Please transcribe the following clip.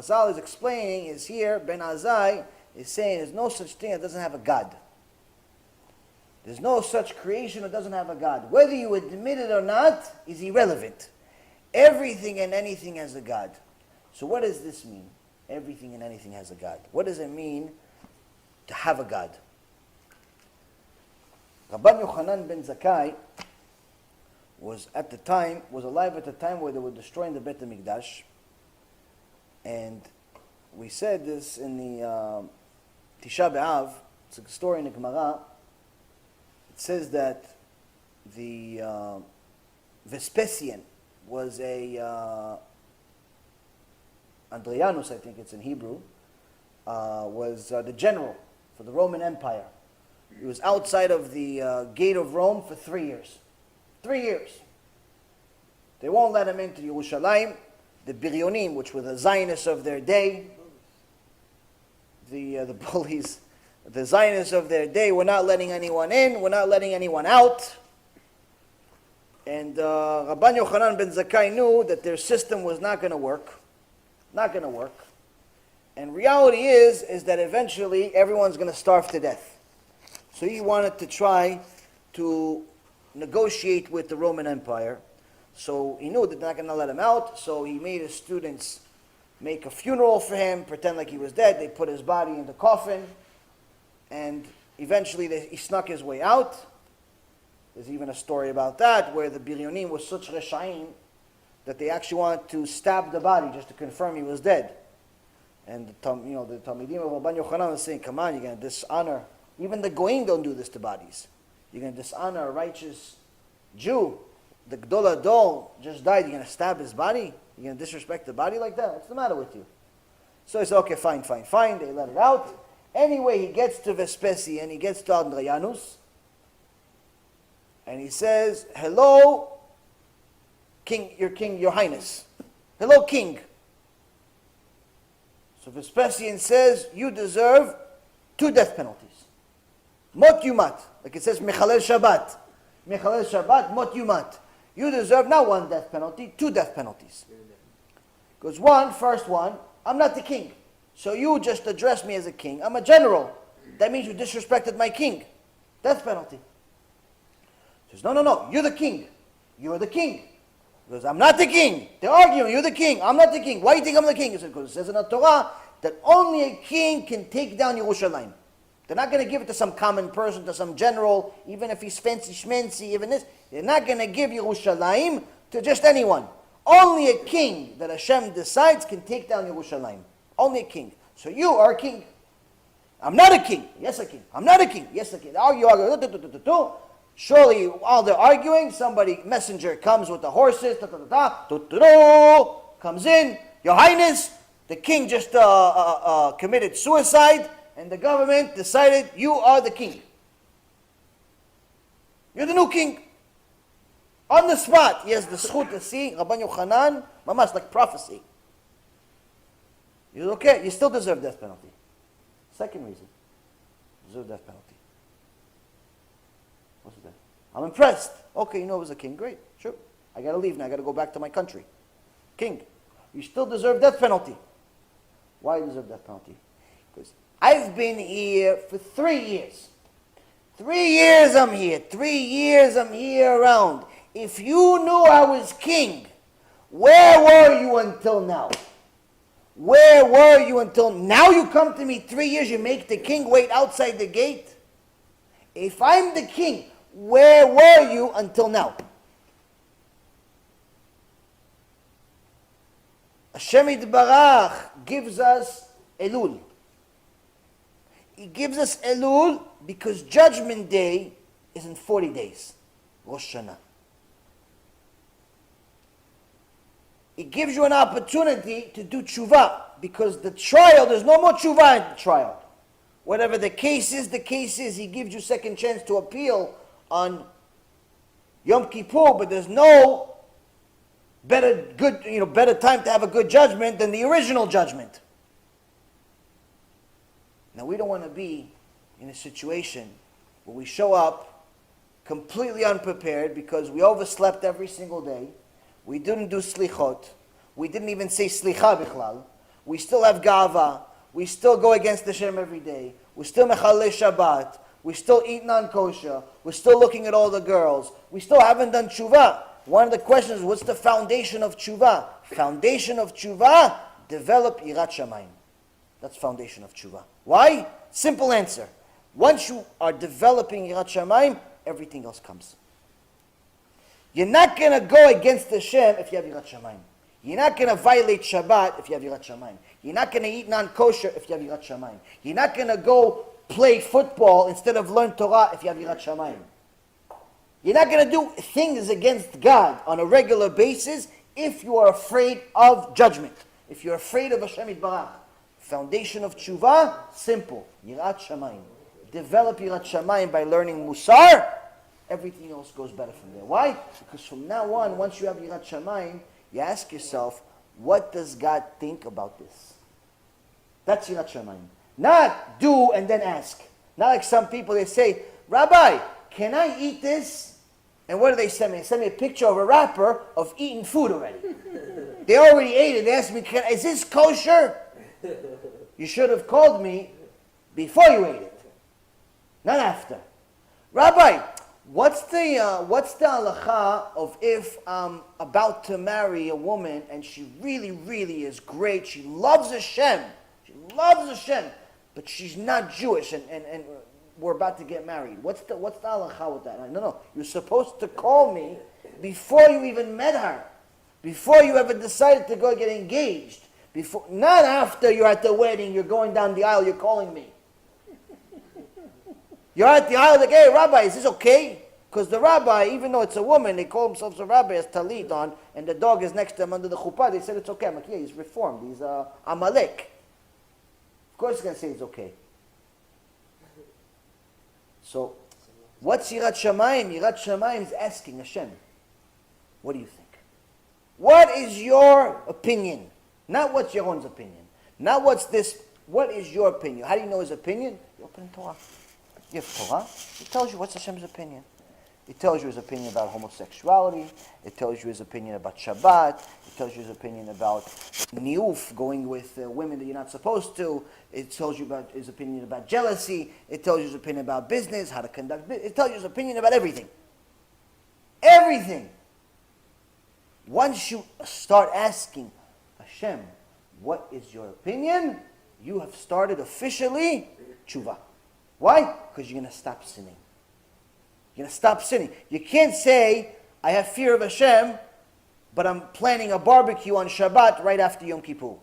Chazal is explaining is here, Ben Azai is saying there's no such thing that doesn't have a God. There's no such creation that doesn't have a God. Whether you admit it or not is irrelevant. Everything and anything has a God. So what does this mean? Everything and anything has a God. What does it mean to have a God? Rabban Yochanan ben Zakkai was alive at the time where they were destroying the Beit HaMikdash. And we said this in the Tisha B'Av. It's a story in the Gemara. It says that the Vespasian was Andrianus, I think it's in Hebrew, was the general for the Roman Empire. He was outside of the gate of Rome for 3 years. 3 years. They won't let him into Yerushalayim. The Biryonim, which were the Zionists of their day, the bullies, the Zionists of their day, were not letting anyone in, were not letting anyone out. And Rabban Yochanan ben Zakkai knew that their system was not going to work. Not going to work. And reality is that eventually everyone's going to starve to death. So he wanted to try to negotiate with the Roman Empire. So he knew that they're not going to let him out, so he made his students make a funeral for him, pretend like he was dead. They put his body in the coffin, and eventually he snuck his way out. There's even a story about that, where the Biryonim was such reshaim that they actually wanted to stab the body just to confirm he was dead. And the Talmidim of Rabban Yochanan was saying, come on, you're going to dishonor. Even the Goyim don't do this to bodies. You're going to dishonor a righteous Jew. The Gdol Adol just died. You're going to stab his body? You're going to disrespect the body like that? What's the matter with you? So he said, okay, fine. They let it out. Anyway, he gets to Vespasian, he gets to Andrianus, and he says, hello, king, your highness. Hello, king. So Vespasian says, you deserve 2 death penalties. Mot yumat. Like it says, Mechalel Shabbat. Mechalel Shabbat, mot yumat. You deserve not 1 death penalty, 2 death penalties. Because first one, I'm not the king. So you just address me as a king. I'm a general. That means you disrespected my king. Death penalty. He says, no, you're the king. You're the king. He goes, I'm not the king. They're arguing, you're the king. I'm not the king. Why do you think I'm the king? He said, because it says in the Torah that only a king can take down Yerushalayim. They're not going to give it to some common person, to some general, even if he's fancy schmancy, even this. They're not going to give Yerushalayim to just anyone. Only a king that Hashem decides can take down Yerushalayim. Only a king. So you are a king. I'm not a king. Yes, a king. I'm not a king. Yes, a king. Argue. Surely, while they're arguing, messenger comes with the horses, comes in. Your Highness, the king just committed suicide, and the government decided you are the king. You're the new king. On the spot, he has the zchut to see Rabban Yochanan, mamash, like prophecy. You're okay, you still deserve death penalty. Second reason, deserve death penalty. What's that? I'm impressed. Okay, you know I was a king, great, sure. I gotta leave now, I gotta go back to my country. King, you still deserve death penalty. Why do you deserve death penalty? Because I've been here for 3 years. 3 years I'm here. 3 years I'm here around. If you knew I was king, where were you until now? Where were you until now? You come to me 3 years, you make the king wait outside the gate? If I'm the king, where were you until now? HaShem Yitbarach gives us Elul. He gives us Elul because Judgment Day is in 40 days. Rosh Hashanah. It gives you an opportunity to do TeShuva because the trial, there's no more TeShuva in the trial. Whatever the case is, he gives you second chance to appeal on Yom Kippur, but there's no better time to have a good judgment than the original judgment. Now we don't want to be in a situation where we show up completely unprepared because we overslept every single day. We didn't do slichot. We didn't even say slicha bichlal. we still have gava, we still go against Hashem every day, we still mechalei Shabbat, we still eat non-kosher, we're still looking at all the girls, we still haven't done tshuva. One of the questions is, what's the foundation of tshuva? Foundation of tshuva, develop yirat shamayim. That's foundation of tshuva. Why? Simple answer. Once you are developing yirat shamayim, everything else comes. You're not going to go against Hashem if you have yirat shamayim. You're not going to violate Shabbat if you have yirat shamayim. You're not going to eat non-kosher if you have yirat shamayim. You're not going to go play football instead of learn Torah if you have yirat shamayim. You're not going to do things against God on a regular basis if you are afraid of judgment. If you're afraid of HaShem Yitbarach. Foundation of tshuva, simple. Yirat shamayim. Develop yirat shamayim by learning musar. Everything else goes better from there. Why? Because from now on, once you have yirat shamayim, you ask yourself, what does God think about this? That's yirat shamayim. Not do and then ask. Not like some people, they say, Rabbi, can I eat this? And what do they send me? They send me a picture of a wrapper of eating food already. They already ate it. They asked me, is this kosher? You should have called me before you ate it, not after. Rabbi, what's the halacha of if I'm about to marry a woman and she really, really is great, she loves Hashem, but she's not Jewish and we're about to get married. What's the halacha with that? No, you're supposed to call me before you even met her, before you ever decided to go get engaged, not after you're at the wedding, you're going down the aisle, you're calling me. You're at the aisle like, hey, Rabbi, is this okay? Because the rabbi, even though it's a woman, they call themselves a rabbi, has talit on, and the dog is next to him under the chuppah, they said it's okay. I'm like, yeah, he's reformed. He's Amalek. Of course he's going to say it's okay. So, what's yirat shamayim? Yirat shamayim is asking Hashem, what do you think? What is your opinion? Not what's Yaron's opinion. Not what's this. What is your opinion? How do you know his opinion? You open Torah. You have Torah. It tells you what's Hashem's opinion. It tells you his opinion about homosexuality. It tells you his opinion about Shabbat. It tells you his opinion about niuf, going with women that you're not supposed to. It tells you about his opinion about jealousy. It tells you his opinion about business, how to conduct business. It tells you his opinion about everything. Everything. Once you start asking Hashem, what is your opinion? You have started officially tshuva. Why? Because you're going to stop sinning. You're going to stop sinning. You can't say, I have fear of Hashem, but I'm planning a barbecue on Shabbat right after Yom Kippur.